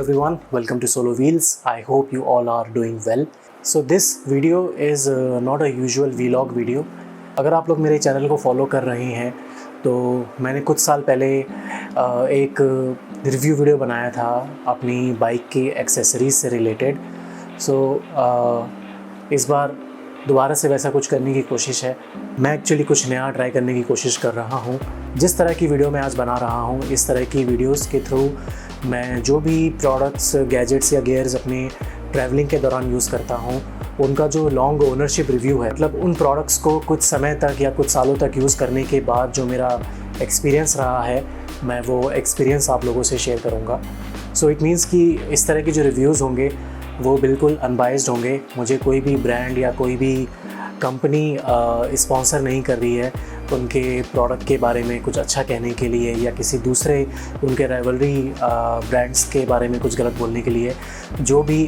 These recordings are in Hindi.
everyone, welcome to Solo Wheels. I hope you all are doing well. So this video is not a usual vlog video. अगर आप लोग मेरे चैनल को फॉलो कर रहे हैं तो मैंने कुछ साल पहले एक रिव्यू वीडियो बनाया था अपनी बाइक की एक्सेसरीज़ से रिलेटेड। इस बार दोबारा से वैसा कुछ करने की कोशिश है। मैं एक्चुअली कुछ नया ट्राई करने की कोशिश कर रहा हूँ। जिस तरह की वीडियो मैं आज बना रहा हूँ, इस तरह की वीडियोस के थ्रू मैं जो भी प्रोडक्ट्स, गैजेट्स या गियर्स अपने ट्रैवलिंग के दौरान यूज़ करता हूँ, उनका जो लॉन्ग ओनरशिप रिव्यू है, मतलब उन प्रोडक्ट्स को कुछ समय तक या कुछ सालों तक यूज़ करने के बाद जो मेरा एक्सपीरियंस रहा है, मैं वो एक्सपीरियंस आप लोगों से शेयर करूँगा। सो इट मीन्स कि इस तरह के जो रिव्यूज़ होंगे वो बिल्कुल अनबाइस्ड होंगे। मुझे कोई भी ब्रांड या कोई भी कंपनी स्पॉन्सर नहीं कर रही है उनके प्रोडक्ट के बारे में कुछ अच्छा कहने के लिए या किसी दूसरे उनके राइवलरी ब्रांड्स के बारे में कुछ गलत बोलने के लिए। जो भी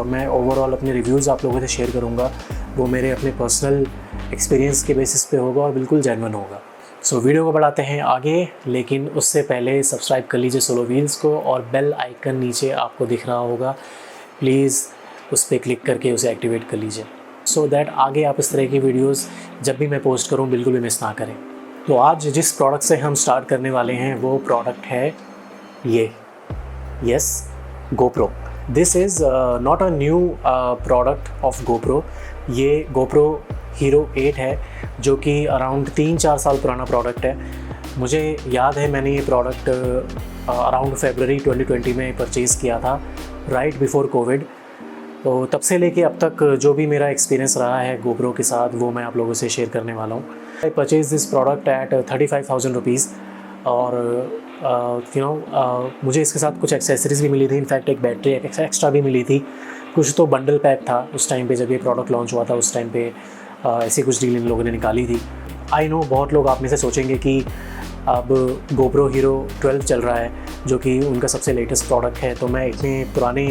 मैं ओवरऑल अपने रिव्यूज़ आप लोगों से शेयर करूँगा वो मेरे अपने पर्सनल एक्सपीरियंस के बेसिस पे होगा और बिल्कुल जेन्युइन होगा। सो वीडियो को बढ़ाते हैं आगे, लेकिन उससे पहले सब्सक्राइब कर लीजिए सोलो व्हील्स को और बेल आइकन नीचे आपको दिख रहा होगा, प्लीज़ उस पर क्लिक करके उसे एक्टिवेट कर लीजिए सो दैट आगे आप इस तरह की वीडियोस जब भी मैं पोस्ट करूं बिल्कुल भी मिस ना करें। तो आज जिस प्रोडक्ट से हम स्टार्ट करने वाले हैं वो प्रोडक्ट है yes GoPro। This is not a new product of GoPro। ये GoPro Hero 8 है जो कि अराउंड 3-4 साल पुराना प्रोडक्ट है। मुझे याद है मैंने ये प्रोडक्ट अराउंड फरवरी 2020 में परचेज़ किया था, राइट बिफोर कोविड। तो तब से लेके अब तक जो भी मेरा एक्सपीरियंस रहा है GoPro के साथ वो मैं आप लोगों से शेयर करने वाला हूँ। आई purchase this product at 35,000 rupees और मुझे इसके साथ कुछ एक्सेसरीज़ भी मिली थी। इनफैक्ट एक बैटरी एक्स्ट्रा भी मिली थी। कुछ तो बंडल पैक था उस टाइम पे, जब ये प्रोडक्ट लॉन्च हुआ था उस टाइम पे ऐसी कुछ डील इन लोगों ने निकाली थी। आई नो बहुत लोग आप में से सोचेंगे कि अब GoPro Hero 12 चल रहा है जो कि उनका सबसे लेटेस्ट प्रोडक्ट है, तो मैं इतने पुराने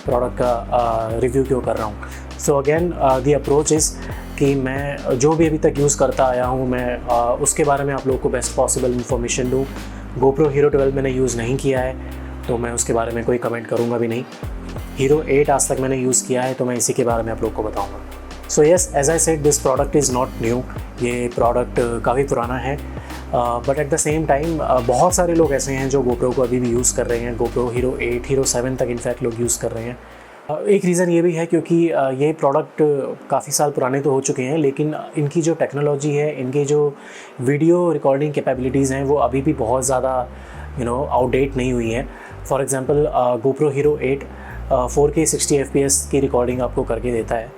प्रोडक्ट का रिव्यू क्यों कर रहा हूँ। So again the approach is कि मैं जो भी अभी तक यूज़ करता आया हूँ मैं उसके बारे में आप लोगों को बेस्ट पॉसिबल इन्फॉर्मेशन दूँ। GoPro Hero 12 मैंने यूज़ नहीं किया है तो मैं उसके बारे में कोई कमेंट करूँगा भी नहीं। Hero 8 आज तक मैंने यूज़ किया है तो मैं इसी के बारे में आप लोग को बताऊँगा। So yes, as I said this product is not new. ये प्रोडक्ट काफ़ी पुराना है but at the same time बहुत सारे लोग ऐसे हैं जो GoPro को अभी भी यूज़ कर रहे हैं। GoPro Hero 8, Hero 7 तक इनफैक्ट लोग यूज़ कर रहे हैं। एक रीज़न ये भी है क्योंकि ये प्रोडक्ट काफ़ी साल पुराने तो हो चुके हैं, लेकिन इनकी जो टेक्नोलॉजी है, इनके जो वीडियो रिकॉर्डिंग कैपेबिलिटीज़ हैं वो अभी भी बहुत ज़्यादा आउटडेट नहीं हुई हैं। For example GoPro Hero 8 4K 60 FPS की रिकॉर्डिंग आपको करके देता है।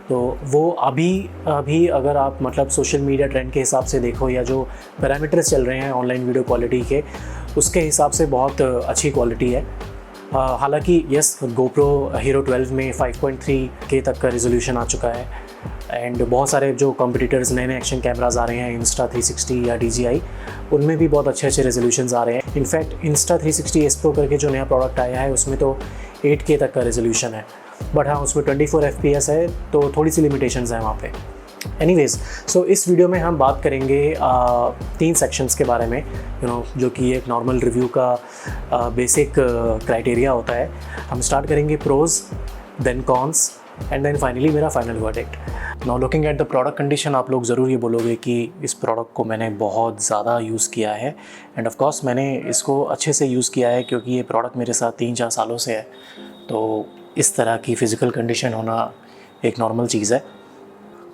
तो वो अभी अगर आप मतलब सोशल मीडिया ट्रेंड के हिसाब से देखो या जो पैरामीटर्स चल रहे हैं ऑनलाइन वीडियो क्वालिटी के, उसके हिसाब से बहुत अच्छी क्वालिटी है। हालांकि यस, GoPro Hero 12 में 5.3K तक का रेजोल्यूशन आ चुका है एंड बहुत सारे जो कॉम्पिटिटर्स नए एक्शन कैमराज आ रहे हैं, Insta360 या DJI, उनमें भी बहुत अच्छे रेजोल्यूशंस आ रहे हैं। इनफैक्ट Insta360 S Pro करके जो नया प्रोडक्ट आया है उसमें तो 8K तक का रेजोल्यूशन है, बट हाँ उसमें 24 FPS है तो थोड़ी सी लिमिटेशंस हैं वहाँ पे। एनीवेज़, सो इस वीडियो में हम बात करेंगे 3 सेक्शंस के बारे में, जो कि एक नॉर्मल रिव्यू का बेसिक क्राइटेरिया होता है। हम स्टार्ट करेंगे pros, then cons and then finally मेरा final verdict. Now looking at the product condition, आप लोग ज़रूर ये बोलोगे कि इस प्रोडक्ट को मैंने बहुत ज़्यादा यूज़ किया है एंड ऑफ कोर्स मैंने इसको अच्छे से यूज़ किया है क्योंकि ये प्रोडक्ट मेरे साथ 3-4 सालों से है। तो इस तरह की फ़िज़िकल कंडीशन होना एक नॉर्मल चीज़ है।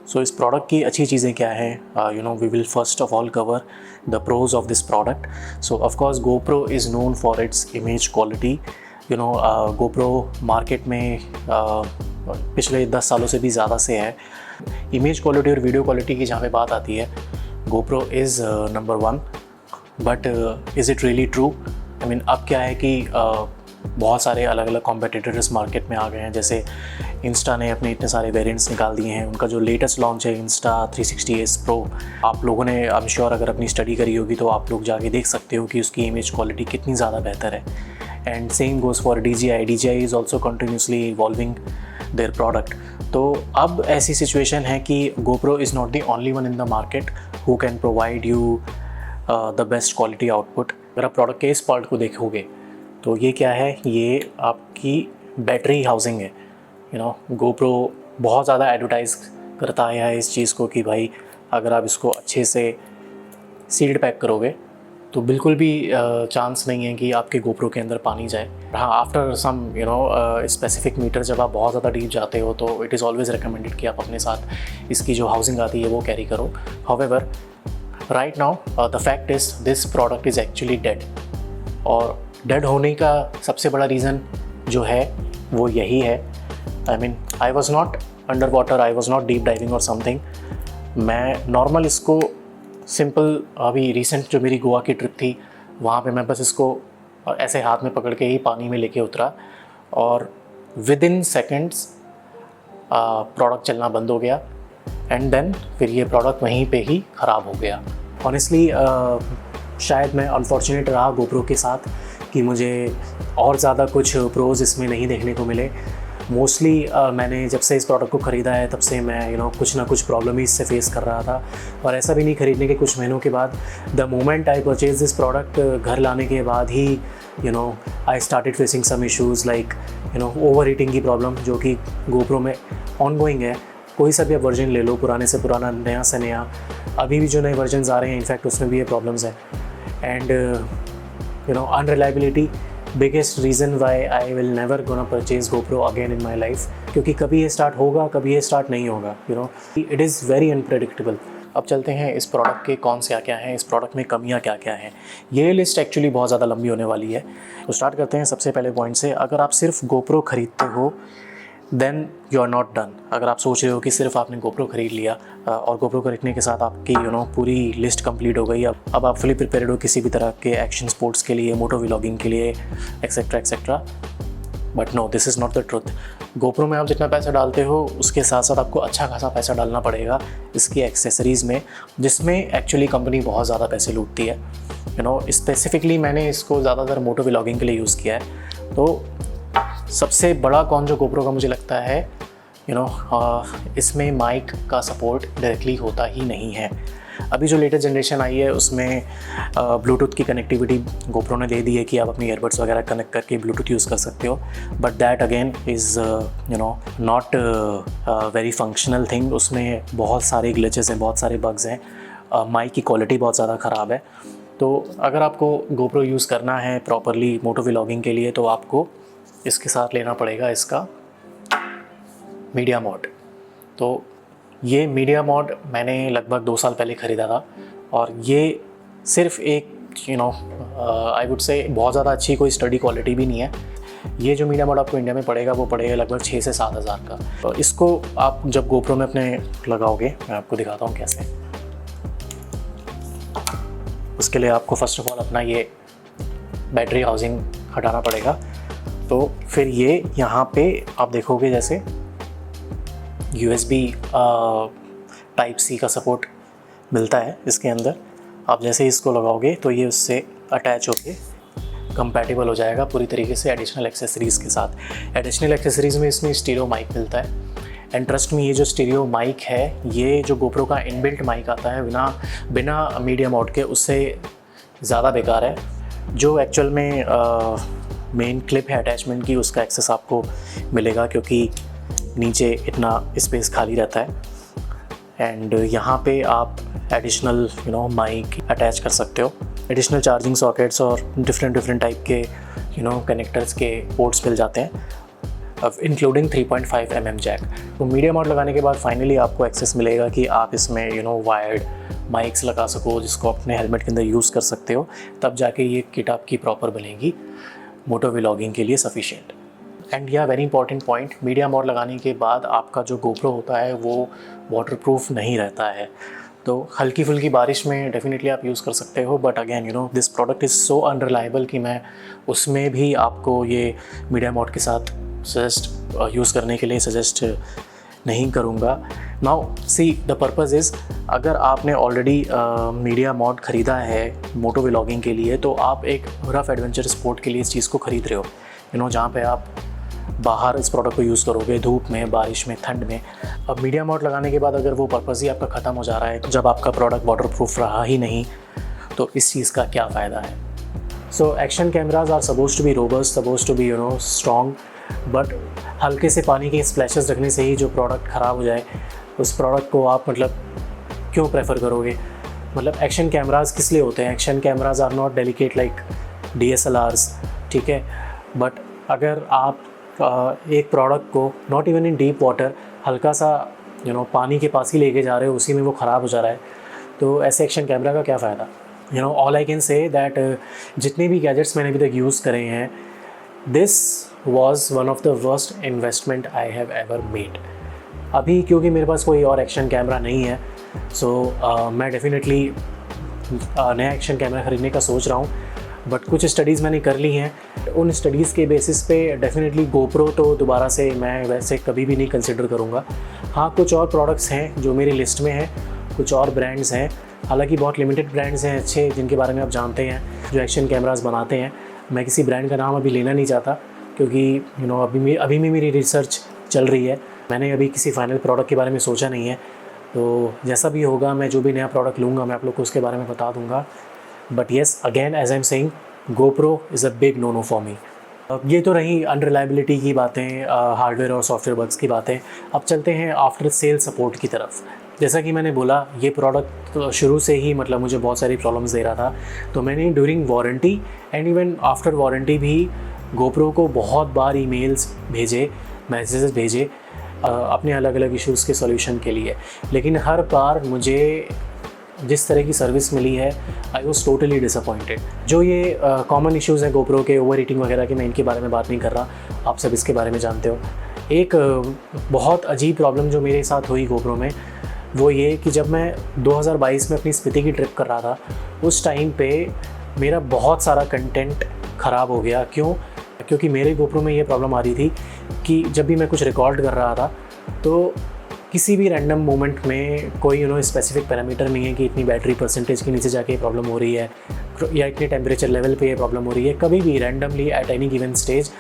सो इस प्रोडक्ट की अच्छी चीज़ें क्या हैं, we will first of all cover the pros of this product. So of course GoPro is known for its image quality. GoPro market में पिछले 10 सालों से भी ज़्यादा से है। इमेज क्वालिटी और वीडियो क्वालिटी की जहाँ पे बात आती है, GoPro is number 1, but is it really true? I mean अब क्या है कि बहुत सारे अलग अलग कॉम्पिटिटर्स मार्केट में आ गए हैं। जैसे इंस्टा ने अपने इतने सारे वेरिएंट्स निकाल दिए हैं। उनका जो लेटेस्ट लॉन्च है Insta360 S Pro, आप लोगों ने आई एम श्योर अगर अपनी स्टडी करी होगी तो आप लोग जाके देख सकते हो कि उसकी इमेज क्वालिटी कितनी ज़्यादा बेहतर है। And same goes for DJI is also continuously evolving their product. तो अब ऐसी सिचुएशन है कि GoPro is not the only one in the market who can provide you the best quality output. अगर आप प्रोडक्ट के इस पार्ट को देखोगे तो ये क्या है, ये आपकी बैटरी हाउसिंग है। GoPro बहुत ज़्यादा एडवर्टाइज़ करता है इस चीज़ को कि भाई अगर आप इसको अच्छे से सील्ड पैक करोगे तो बिल्कुल भी चांस नहीं है कि आपके GoPro के अंदर पानी जाए। हाँ, आफ्टर सम स्पेसिफिक मीटर जब आप बहुत ज़्यादा डीप जाते हो तो इट इज़ ऑलवेज़ रिकमेंडेड कि आप अपने साथ इसकी जो हाउसिंग आती है वो कैरी करो। However right now the fact is this product is actually dead, और डेड होने का सबसे बड़ा रीज़न जो है वो यही है। I was not under water, I was not deep diving और समथिंग। मैं नॉर्मल इसको सिंपल, अभी रिसेंट जो मेरी गोवा की ट्रिप थी वहाँ पे मैं बस इसको ऐसे हाथ में पकड़ के ही पानी में लेके उतरा और विद इन सेकेंड्स प्रोडक्ट चलना बंद हो गया, एंड देन फिर ये प्रोडक्ट वहीं पे ही ख़राब हो गया। ऑनेस्टली शायद मैं अनफॉर्चुनेट रहा GoPro के साथ कि मुझे और ज़्यादा कुछ प्रोज इसमें नहीं देखने को मिले। मोस्टली मैंने जब से इस प्रोडक्ट को ख़रीदा है तब से मैं कुछ ना कुछ प्रॉब्लम ही इससे फेस कर रहा था, और ऐसा भी नहीं खरीदने के कुछ महीनों के बाद, the moment I purchase this product, घर लाने के बाद ही I started facing some issues like over heating की प्रॉब्लम, जो कि GoPro में ऑनगोइंग है। कोई सा भी आप वर्जन ले लो, पुराने से पुराना, नया से नया, अभी भी जो नए वर्जन आ रहे हैं इनफैक्ट उसमें भी ये प्रॉब्लम्स हैं। And unreliability biggest reason why I will never gonna purchase GoPro again in my life, क्योंकि कभी ये स्टार्ट होगा, कभी ये स्टार्ट नहीं होगा। It is very unpredictable. अब चलते हैं इस प्रोडक्ट के कौन से क्या हैं, इस प्रोडक्ट में कमियां क्या क्या हैं। ये लिस्ट एक्चुअली बहुत ज़्यादा लंबी होने वाली है, तो स्टार्ट करते हैं सबसे पहले पॉइंट से। अगर आप सिर्फ GoPro ख़रीदते हो then you are not done. अगर आप सोच रहे हो कि सिर्फ आपने GoPro ख़रीद लिया और GoPro खरीदने के साथ आपकी पूरी लिस्ट कंप्लीट हो गई, अब आप फुली प्रिपेयर्ड हो किसी भी तरह के एक्शन स्पोर्ट्स के लिए, मोटो व्लॉगिंग के लिए, etcetera etcetera, but no, this is not the truth. GoPro में आप जितना पैसा डालते हो उसके साथ साथ आपको अच्छा खासा पैसा डालना पड़ेगा इसकी एक्सेसरीज़ में, जिसमें एक्चुअली कंपनी बहुत ज़्यादा पैसे लूटती है। स्पेसिफिकली मैंने इसको ज़्यादातर मोटो व्लॉगिंग के लिए यूज़ किया है। तो सबसे बड़ा कौन जो GoPro का मुझे लगता है, इसमें माइक का सपोर्ट डायरेक्टली होता ही नहीं है। अभी जो लेटेस्ट जनरेशन आई है उसमें ब्लूटूथ की कनेक्टिविटी GoPro ने दे दी है कि आप अपनी ईयरबड्स वगैरह कनेक्ट करके ब्लूटूथ यूज़ कर सकते हो, but that again is not very functional thing. उसमें बहुत सारे ग्लिचेस हैं, बहुत सारे बग्स हैं, माइक की क्वालिटी बहुत ज़्यादा ख़राब है। तो अगर आपको GoPro यूज़ करना है प्रॉपरली मोटो व्लॉगिंग के लिए तो आपको इसके साथ लेना पड़ेगा इसका मीडिया मोड। तो ये मीडिया मोड मैंने लगभग 2 साल पहले ख़रीदा था, और ये सिर्फ एक आई वुड से बहुत ज़्यादा अच्छी कोई स्टडी क्वालिटी भी नहीं है। ये जो मीडिया मोड आपको इंडिया में पड़ेगा वो पड़ेगा लगभग 6 से 7 हज़ार का। तो इसको आप जब GoPro में अपने लगाओगे, मैं आपको दिखाता हूँ कैसे। उसके लिए आपको फर्स्ट ऑफ ऑल अपना ये बैटरी हाउसिंग हटाना पड़ेगा। तो फिर ये यहाँ पे आप देखोगे जैसे USB टाइप C का सपोर्ट मिलता है इसके अंदर। आप जैसे इसको लगाओगे तो ये उससे अटैच होके कंपैटिबल हो जाएगा पूरी तरीके से एडिशनल एक्सेसरीज़ के साथ। एडिशनल एक्सेसरीज़ में इसमें स्टीरियो माइक मिलता है, एंड ट्रस्ट में ये जो स्टीरियो माइक है, ये जो GoPro का इनबिल्ट माइक आता है बिना मीडिया मोड के, उससे ज़्यादा बेकार है। जो एक्चुअल में मेन क्लिप है अटैचमेंट की, उसका एक्सेस आपको मिलेगा क्योंकि नीचे इतना स्पेस खाली रहता है, एंड यहाँ पे आप एडिशनल माइक अटैच कर सकते हो। एडिशनल चार्जिंग सॉकेट्स और डिफरेंट टाइप के कनेक्टर्स के पोर्ट्स मिल जाते हैं, इंक्लूडिंग 3.5 mm जैक। तो मीडिया मोड लगाने के बाद फाइनली आपको एक्सेस मिलेगा कि आप इसमें वायर्ड माइक्स लगा सको, जिसको अपने हेलमेट के अंदर यूज़ कर सकते हो। तब जाके ये किट आपकी प्रॉपर बनेगी मोटो व्लॉगिंग के लिए सफिशिएंट। एंड या very important point, media mode लगाने के बाद आपका जो GoPro होता है वो वाटरप्रूफ नहीं रहता है। तो हल्की फुल्की बारिश में डेफिनेटली आप यूज़ कर सकते हो, but again this product is so unreliable कि मैं उसमें भी आपको ये मीडिया मोड के साथ यूज़ करने के लिए सजेस्ट नहीं करूँगा। Now see the purpose is, अगर आपने ऑलरेडी मीडिया मोड ख़रीदा है मोटो व्लॉगिंग के लिए, तो आप एक रफ़ एडवेंचर स्पोर्ट के लिए इस चीज़ को ख़रीद रहे हो, जहाँ पे आप बाहर इस प्रोडक्ट को यूज़ करोगे, धूप में, बारिश में, ठंड में। अब मीडिया मोड लगाने के बाद अगर वो पर्पज़ ही आपका ख़त्म हो जा रहा है, तो जब आपका प्रोडक्ट वाटरप्रूफ रहा ही नहीं, तो इस चीज़ का क्या फ़ायदा है। So action cameras are suppose to be robust, suppose to be strong, but हल्के से पानी के स्प्लैशेस रखने से ही जो प्रोडक्ट ख़राब हो जाए, उस प्रोडक्ट को आप क्यों प्रेफर करोगे? एक्शन कैमराज किस लिए होते हैं? Action cameras are not delicate like DSLRs, ठीक है, बट अगर आप एक प्रोडक्ट को not even in deep water हल्का सा पानी के पास ही लेके जा रहे हो, उसी में वो ख़राब हो जा रहा है, तो ऐसे एक्शन कैमरा का क्या फ़ायदा? All I can say that जितने भी गैजेट्स मैंने अभी तक यूज़ करे हैं, this was one of the worst investment I have ever made. अभी क्योंकि मेरे पास कोई और एक्शन कैमरा नहीं है, सो मैं डेफिनेटली नया एक्शन कैमरा ख़रीदने का सोच रहा हूँ, बट कुछ स्टडीज़ मैंने कर ली हैं। उन स्टडीज़ के बेसिस पे डेफिनेटली GoPro तो दोबारा से मैं वैसे कभी भी नहीं कंसिडर करूँगा। हाँ, कुछ और प्रोडक्ट्स हैं जो मेरी लिस्ट में हैं, कुछ और ब्रांड्स हैं, हालांकि बहुत लिमिटेड ब्रांड्स हैं अच्छे, जिनके बारे में आप जानते हैं, जो एक्शन कैमरास बनाते हैं। मैं किसी ब्रांड का नाम अभी लेना नहीं चाहता, क्योंकि अभी भी मेरी रिसर्च चल रही है। मैंने अभी किसी फाइनल प्रोडक्ट के बारे में सोचा नहीं है, तो जैसा भी होगा, मैं जो भी नया प्रोडक्ट लूँगा मैं आप लोग को उसके बारे में बता दूँगा। But yes, again as I am saying, GoPro is a big no for me. ये तो रही अनरिलायबिलिटी की बातें, हार्डवेयर और सॉफ्टवेयर बग्स की बातें। अब चलते हैं आफ्टर सेल सपोर्ट की तरफ। जैसा कि मैंने बोला, ये प्रोडक्ट तो शुरू से ही मुझे बहुत सारी प्रॉब्लम्स दे रहा था, तो मैंने during warranty and even after warranty भी GoPro को बहुत बार ईमेल्स भेजे, मैसेजेस भेजे अपने अलग अलग इश्यूज़ के सॉल्यूशन के लिए, लेकिन हर बार मुझे जिस तरह की सर्विस मिली है, आई वॉज टोटली डिसअपॉइंटेड। जो ये कॉमन इश्यूज़ हैं GoPro के, ओवर हीटिंग वगैरह के, मैं इनके बारे में बात नहीं कर रहा, आप सब इसके बारे में जानते हो। एक बहुत अजीब प्रॉब्लम जो मेरे साथ हुई GoPro में, वो ये कि जब मैं 2022 में अपनी स्पीति की ट्रिप कर रहा था, उस टाइम पे मेरा बहुत सारा कंटेंट ख़राब हो गया। क्योंकि मेरे GoPro में ये प्रॉब्लम आ रही थी कि जब भी मैं कुछ रिकॉर्ड कर रहा था, तो किसी भी रैंडम मोमेंट में कोई स्पेसिफिक पैरामीटर नहीं है कि इतनी बैटरी परसेंटेज के नीचे जाके ये प्रॉब्लम हो रही है या इतने टेम्परेचर लेवल पे ये प्रॉब्लम हो रही है। कभी भी randomly at any given stage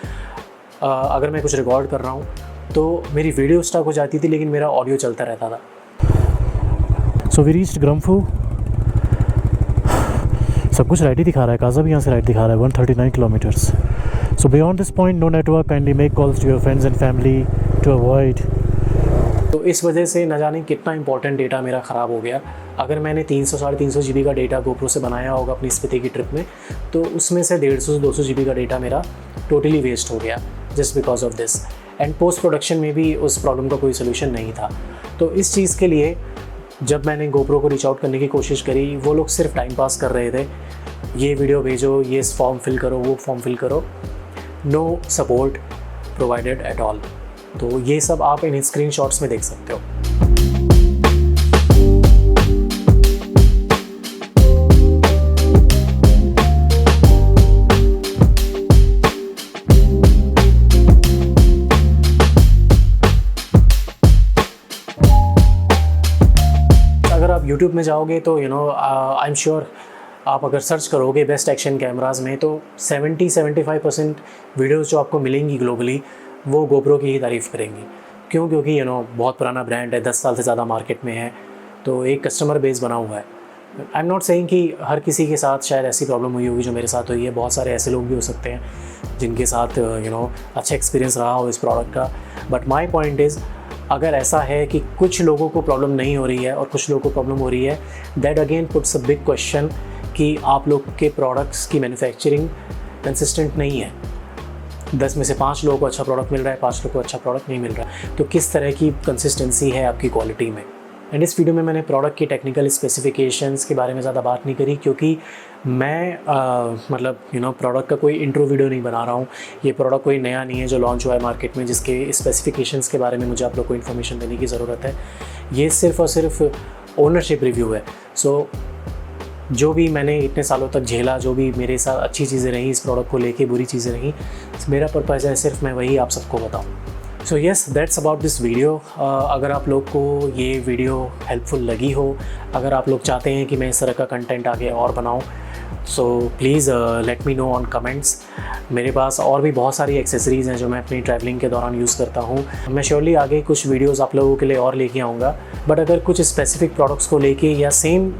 अगर मैं कुछ रिकॉर्ड कर रहा हूँ तो मेरी वीडियो स्टक हो जाती थी, लेकिन मेरा ऑडियो चलता रहता था। सो वी रीच्ड ग्रम्फू। सब कुछ राइट ही दिखा रहा है, काजा भी यहाँ से राइट दिखा रहा है, 139 kilometres. So beyond this point no network, kindly make calls to your friends and family to avoid. तो इस वजह से न जाने कितना इंपॉर्टेंट डेटा मेरा ख़राब हो गया। अगर मैंने 300-350 GB का डेटा GoPro से बनाया होगा अपनी स्पीति की ट्रिप में, तो उसमें से 150 से 200 GB का डेटा मेरा टोटली वेस्ट हो गया just because of this. And post production में भी उस प्रॉब्लम का कोई सोल्यूशन नहीं था। तो इस चीज़ के लिए जब मैंने GoPro को रीच आउट करने की कोशिश करी, वो लोग सिर्फ टाइम पास कर रहे थे, ये वीडियो भेजो, ये फॉर्म फिल करो, वो फॉर्म फिल करो, no support provided at all. तो ये सब आप इन स्क्रीनशॉट्स में देख सकते हो। अगर आप YouTube में जाओगे तो आई एम श्योर आप अगर सर्च करोगे बेस्ट एक्शन कैमराज में, तो 70-75% वीडियोज़ जो आपको मिलेंगी ग्लोबली, वो GoPro की ही तारीफ़ करेंगी। क्योंकि बहुत पुराना ब्रांड है, 10 साल से ज़्यादा मार्केट में है, तो एक कस्टमर बेस बना हुआ है। आई एम नॉट सेइंग कि हर किसी के साथ शायद ऐसी प्रॉब्लम हुई होगी जो मेरे साथ हुई है, बहुत सारे ऐसे लोग भी हो सकते हैं जिनके साथ अच्छा एक्सपीरियंस रहा हो इस प्रोडक्ट का। बट माई पॉइंट इज़, अगर ऐसा है कि कुछ लोगों को प्रॉब्लम नहीं हो रही है और कुछ लोगों को प्रॉब्लम हो रही है, that again puts a big question कि आप लोग के प्रोडक्ट्स की मैन्युफैक्चरिंग कंसिस्टेंट नहीं है। 10 में से 5 लोगों को अच्छा प्रोडक्ट मिल रहा है, 5 लोगों को अच्छा प्रोडक्ट नहीं मिल रहा है। तो किस तरह की कंसिस्टेंसी है आपकी क्वालिटी में? एंड इस वीडियो में मैंने प्रोडक्ट की टेक्निकल स्पेसिफिकेशंस के बारे में ज़्यादा बात नहीं करी, क्योंकि मैं प्रोडक्ट का कोई इंट्रो वीडियो नहीं बना रहा हूँ। ये प्रोडक्ट कोई नया नहीं है जो लॉन्च हुआ है मार्केट में, जिसके स्पेसिफिकेशंस के बारे में मुझे आप लोग को इन्फॉर्मेशन देने की ज़रूरत है। ये सिर्फ और सिर्फ ओनरशिप रिव्यू है। सो जो भी मैंने इतने सालों तक झेला, जो भी मेरे साथ अच्छी चीज़ें रहीं इस प्रोडक्ट को लेके, बुरी चीज़ें रहीं, मेरा पर्पज़ है सिर्फ मैं वही आप सबको बताऊँ। So yes, that's about this video. अगर आप लोग को ये वीडियो हेल्पफुल लगी हो, अगर आप लोग चाहते हैं कि मैं इस तरह का कंटेंट आगे और बनाऊँ, so please let me know on comments. मेरे पास और भी बहुत सारी एक्सेसरीज़ हैं जो मैं अपनी ट्रैवलिंग के दौरान यूज़ करता हूँ। मैं श्योरली आगे कुछ वीडियोस आप लोगों के लिए और लेके आऊँगा, बट अगर कुछ स्पेसिफिक प्रोडक्ट्स को लेके या सेम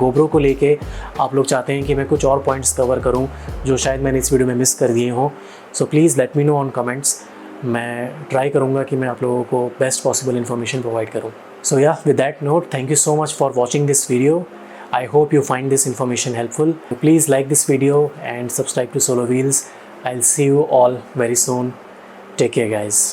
GoPro को लेके आप लोग चाहते हैं कि मैं कुछ और पॉइंट्स कवर करूँ जो शायद मैंने इस वीडियो में मिस कर दिए हों, so please let me know on comments. मैं ट्राई करूँगा कि मैं आप लोगों को बेस्ट पॉसिबल इन्फॉर्मेशन प्रोवाइड करूँ। सो या with that note, thank you so much for watching this video. I hope you find this information helpful. Please like this video and subscribe to Solo Wheels. I'll see you all very soon. Take care, guys.